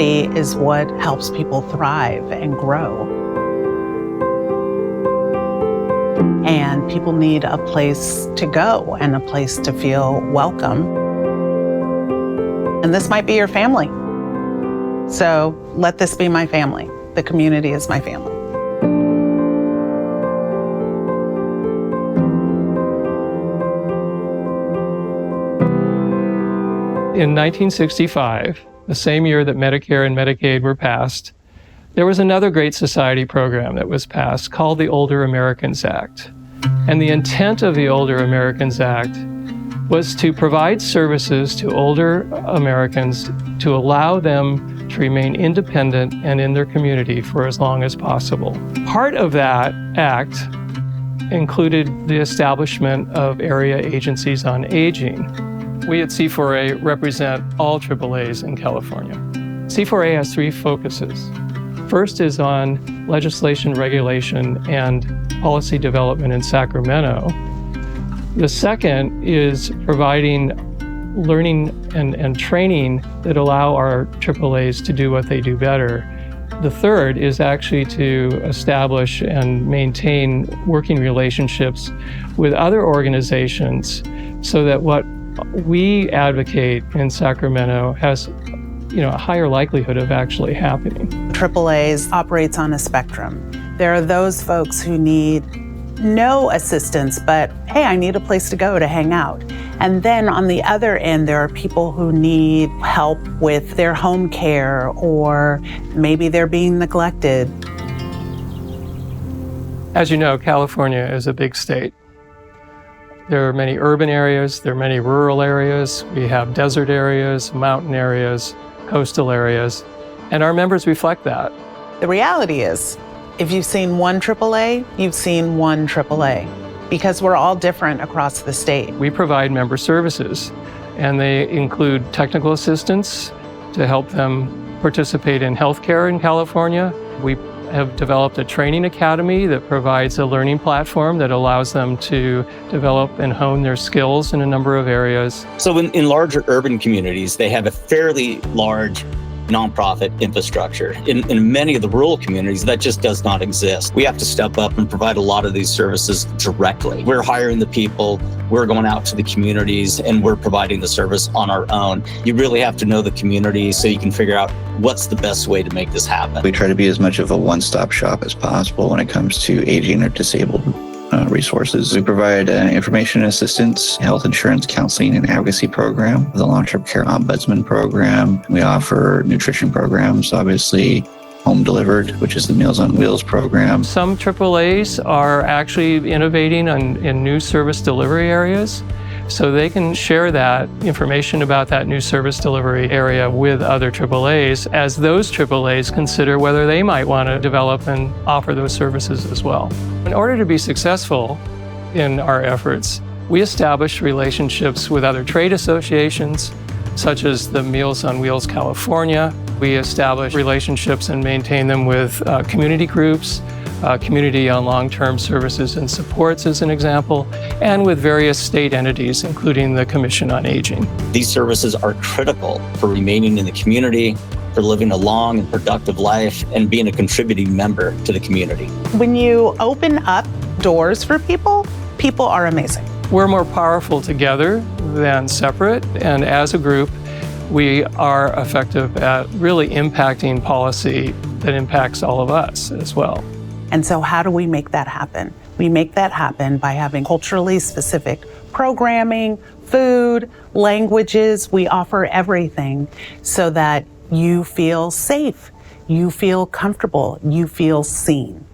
community is what helps people thrive and grow. And people need a place to go and a place to feel welcome. And this might be your family. So let this be my family. The community is my family. In 1965, the same year that Medicare and Medicaid were passed, there was another Great Society program that was passed called the Older Americans Act. And the intent of the Older Americans Act was to provide services to older Americans to allow them to remain independent and in their community for as long as possible. Part of that act included the establishment of area agencies on aging. We at C4A represent all AAAs in California. C4A has three focuses. First is on legislation, regulation, and policy development in Sacramento. The second is providing learning and training that allow our AAAs to do what they do better. The third is actually to establish and maintain working relationships with other organizations so that what we advocate in Sacramento has a higher likelihood of actually happening. AAAs operates on a spectrum. There are those folks who need no assistance, but hey, I need a place to go to hang out. And then on the other end, there are people who need help with their home care, or maybe they're being neglected. As you know, California is a big state. There are many urban areas, there are many rural areas, we have desert areas, mountain areas, coastal areas, and our members reflect that. The reality is, if you've seen one AAA, you've seen one AAA, because we're all different across the state. We provide member services, and they include technical assistance to help them participate in healthcare in California. We have developed a training academy that provides a learning platform that allows them to develop and hone their skills in a number of areas. So in larger urban communities, they have a fairly large nonprofit infrastructure. In many of the rural communities, that just does not exist. We have to step up and provide a lot of these services directly. We're hiring the people, we're going out to the communities, and we're providing the service on our own. You really have to know the community so you can figure out what's the best way to make this happen. We try to be as much of a one-stop shop as possible when it comes to aging or disabled resources. We provide information assistance, health insurance, counseling, and advocacy program, the long-term care ombudsman program. We offer nutrition programs, obviously home delivered, which is the Meals on Wheels program. Some AAAs are actually innovating in new service delivery areas, so they can share that information about that new service delivery area with other AAAs as those AAAs consider whether they might want to develop and offer those services as well. In order to be successful in our efforts, we establish relationships with other trade associations, such as the Meals on Wheels California. We establish relationships and maintain them with community groups, Community on Long-Term Services and Supports as an example, and with various state entities, including the Commission on Aging. These services are critical for remaining in the community, for living a long and productive life, and being a contributing member to the community. When you open up doors for people, people are amazing. We're more powerful together than separate, and as a group, we are effective at really impacting policy that impacts all of us as well. And so how do we make that happen? We make that happen by having culturally specific programming, food, languages. We offer everything so that you feel safe, you feel comfortable, you feel seen.